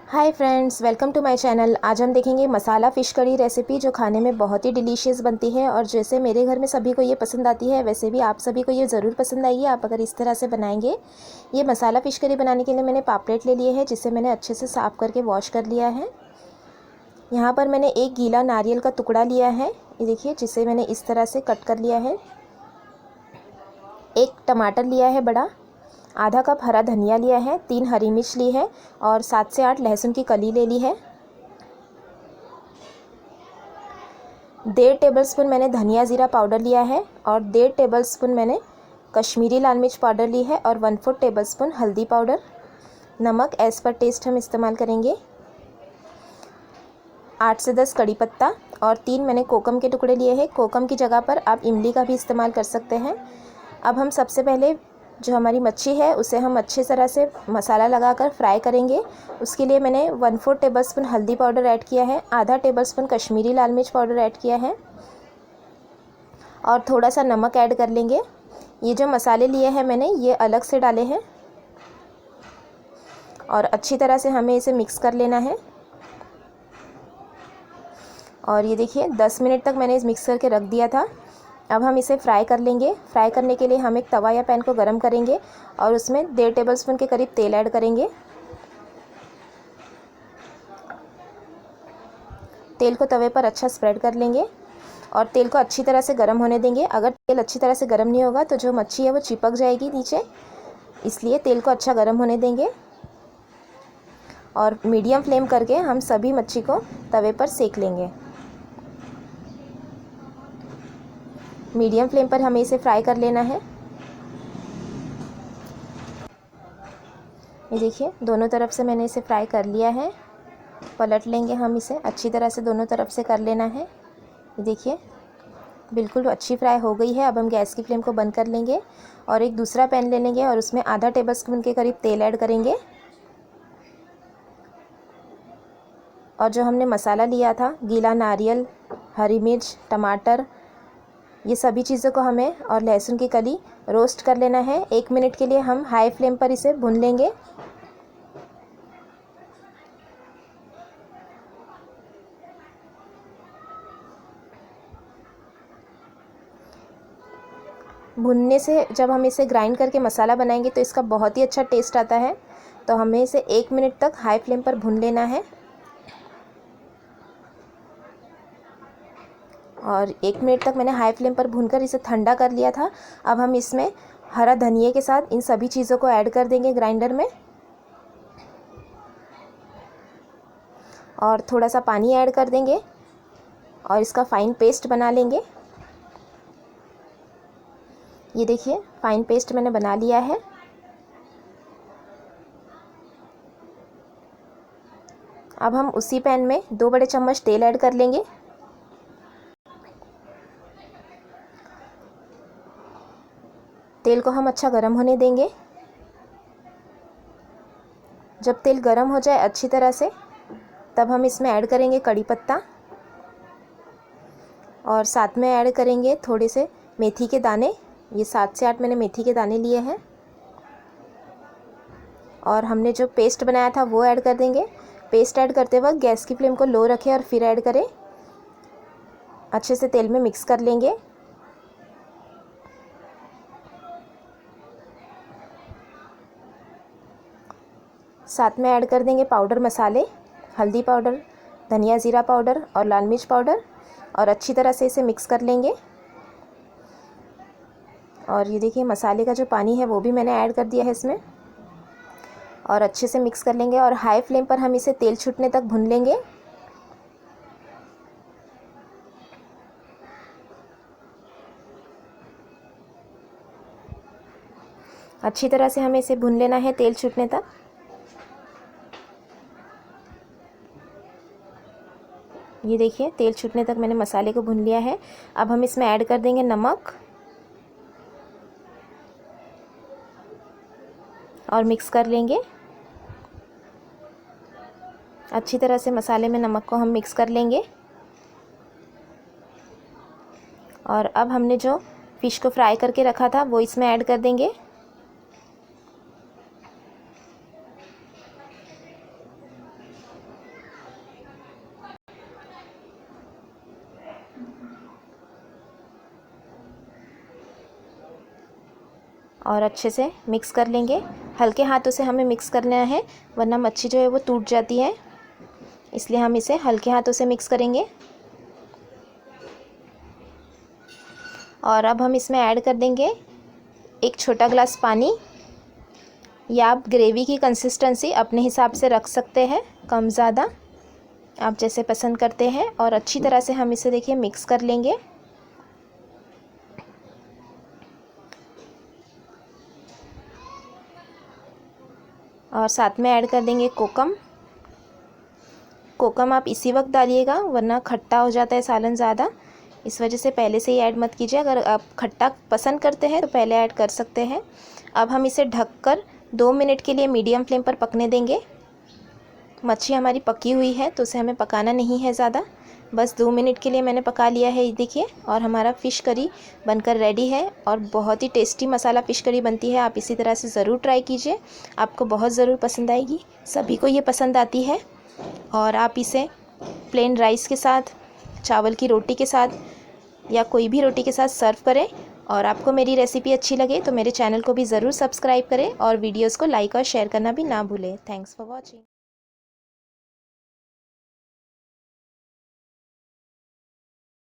Hi friends, welcome to my channel. आज हम देखेंगे मसाला फ़िश कड़ी रेसिपी, जो खाने में बहुत ही डिलीशियस बनती है। और जैसे मेरे घर में सभी को ये पसंद आती है, वैसे भी आप सभी को ये ज़रूर पसंद आएगी आप अगर इस तरह से बनाएंगे। ये मसाला फ़िश कड़ी बनाने के लिए मैंने पापलेट ले लिए हैं, जिसे मैंने अच्छे से साफ़ करके वॉश कर लिया है। यहाँ पर मैंने एक गीला नारियल का टुकड़ा लिया है, ये देखिए, जिसे मैंने इस तरह से कट कर लिया है। एक टमाटर लिया है बड़ा, आधा कप हरा धनिया लिया है, 3 हरी मिर्च ली है और 7 से 8 लहसुन की कली ले ली है। 1.5 टेबलस्पून मैंने धनिया ज़ीरा पाउडर लिया है और 1.5 टेबलस्पून मैंने कश्मीरी लाल मिर्च पाउडर ली है और 1/4 टेबलस्पून हल्दी पाउडर। नमक एज़ पर टेस्ट हम इस्तेमाल करेंगे। 8 से 10 कड़ी पत्ता और 3 मैंने कोकम के टुकड़े लिए हैं। कोकम की जगह पर आप इमली का भी इस्तेमाल कर सकते हैं। अब हम सबसे पहले जो हमारी मच्छी है उसे हम अच्छी तरह से मसाला लगाकर फ्राई करेंगे। उसके लिए मैंने 1/4 टेबलस्पून हल्दी पाउडर ऐड किया है, आधा टेबलस्पून कश्मीरी लाल मिर्च पाउडर ऐड किया है और थोड़ा सा नमक ऐड कर लेंगे। ये जो मसाले लिए हैं मैंने, ये अलग से डाले हैं और अच्छी तरह से हमें इसे मिक्स कर लेना है। और ये देखिए, 10 मिनट तक मैंने इस मिक्स करके रख दिया था। अब हम इसे फ्राई कर लेंगे। फ्राई करने के लिए हम एक तवा या पैन को गरम करेंगे और उसमें 1.5 टेबलस्पून के करीब तेल ऐड करेंगे। तेल को तवे पर अच्छा स्प्रेड कर लेंगे और तेल को अच्छी तरह से गर्म होने देंगे। अगर तेल अच्छी तरह से गर्म नहीं होगा तो जो मच्छी है वो चिपक जाएगी नीचे, इसलिए तेल को अच्छा गर्म होने देंगे और मीडियम फ्लेम करके हम सभी मच्छी को तवे पर सेक लेंगे। मीडियम फ्लेम पर हमें इसे फ्राई कर लेना है। ये देखिए, दोनों तरफ से मैंने इसे फ्राई कर लिया है। पलट लेंगे हम इसे, अच्छी तरह से दोनों तरफ से कर लेना है। ये देखिए, बिल्कुल अच्छी फ्राई हो गई है। अब हम गैस की फ्लेम को बंद कर लेंगे और एक दूसरा पैन ले लेंगे और उसमें आधा टेबलस्पून के करीब तेल ऐड करेंगे। और जो हमने मसाला लिया था, गीला नारियल, हरी मिर्च, टमाटर, ये सभी चीज़ों को हमें और लहसुन की कली रोस्ट कर लेना है। 1 मिनट के लिए हम हाई फ्लेम पर इसे भून लेंगे। भुनने से जब हम इसे ग्राइंड करके मसाला बनाएंगे तो इसका बहुत ही अच्छा टेस्ट आता है। तो हमें इसे 1 मिनट तक हाई फ्लेम पर भून लेना है। और 1 मिनट तक मैंने हाई फ्लेम पर भूनकर इसे ठंडा कर लिया था। अब हम इसमें हरा धनिया के साथ इन सभी चीज़ों को ऐड कर देंगे ग्राइंडर में और थोड़ा सा पानी ऐड कर देंगे और इसका फ़ाइन पेस्ट बना लेंगे। ये देखिए, फ़ाइन पेस्ट मैंने बना लिया है। अब हम उसी पैन में 2 बड़े चम्मच तेल ऐड कर लेंगे। तेल को हम अच्छा गर्म होने देंगे। जब तेल गर्म हो जाए अच्छी तरह से, तब हम इसमें ऐड करेंगे कड़ी पत्ता और साथ में ऐड करेंगे थोड़े से मेथी के दाने। ये 7 से 8 मैंने मेथी के दाने लिए हैं और हमने जो पेस्ट बनाया था वो ऐड कर देंगे। पेस्ट ऐड करते वक्त गैस की फ्लेम को लो रखें और फिर ऐड करें। अच्छे से तेल में मिक्स कर लेंगे। साथ में ऐड कर देंगे पाउडर मसाले, हल्दी पाउडर, धनिया ज़ीरा पाउडर और लाल मिर्च पाउडर और अच्छी तरह से इसे मिक्स कर लेंगे। और ये देखिए, मसाले का जो पानी है वो भी मैंने ऐड कर दिया है इसमें और अच्छे से मिक्स कर लेंगे और हाई फ्लेम पर हम इसे तेल छूटने तक भून लेंगे। अच्छी तरह से हमें इसे भून लेना है तेल छूटने तक। ये देखिए, तेल छूटने तक मैंने मसाले को भून लिया है। अब हम इसमें ऐड कर देंगे नमक और मिक्स कर लेंगे। अच्छी तरह से मसाले में नमक को हम मिक्स कर लेंगे। और अब हमने जो फ़िश को फ्राई करके रखा था वो इसमें ऐड कर देंगे। और अच्छे से मिक्स कर लेंगे। हल्के हाथों से हमें मिक्स करना है, वरना मच्छी जो है वो टूट जाती है, इसलिए हम इसे हल्के हाथों से मिक्स करेंगे। और अब हम इसमें ऐड कर देंगे 1 छोटा गिलास पानी, या आप ग्रेवी की कंसिस्टेंसी अपने हिसाब से रख सकते हैं, कम ज़्यादा आप जैसे पसंद करते हैं। और अच्छी तरह से हम इसे देखिए मिक्स कर लेंगे। और साथ में ऐड कर देंगे कोकम। कोकम आप इसी वक्त डालिएगा, वरना खट्टा हो जाता है सालन ज़्यादा, इस वजह से पहले से ही ऐड मत कीजिए। अगर आप खट्टा पसंद करते हैं तो पहले ऐड कर सकते हैं। अब हम इसे ढककर 2 मिनट के लिए मीडियम फ्लेम पर पकने देंगे। मच्छी हमारी पकी हुई है तो उसे हमें पकाना नहीं है ज़्यादा, बस 2 मिनट के लिए मैंने पका लिया है, ये देखिए। और हमारा फ़िश करी बनकर रेडी है और बहुत ही टेस्टी मसाला फ़िश करी बनती है। आप इसी तरह से ज़रूर ट्राई कीजिए, आपको बहुत ज़रूर पसंद आएगी, सभी को ये पसंद आती है। और आप इसे प्लेन राइस के साथ, चावल की रोटी के साथ या कोई भी रोटी के साथ सर्व करें। और आपको मेरी रेसिपी अच्छी लगे तो मेरे चैनल को भी ज़रूर सब्सक्राइब करें और वीडियोज़ को लाइक और शेयर करना भी ना भूलें। Thanks for watching.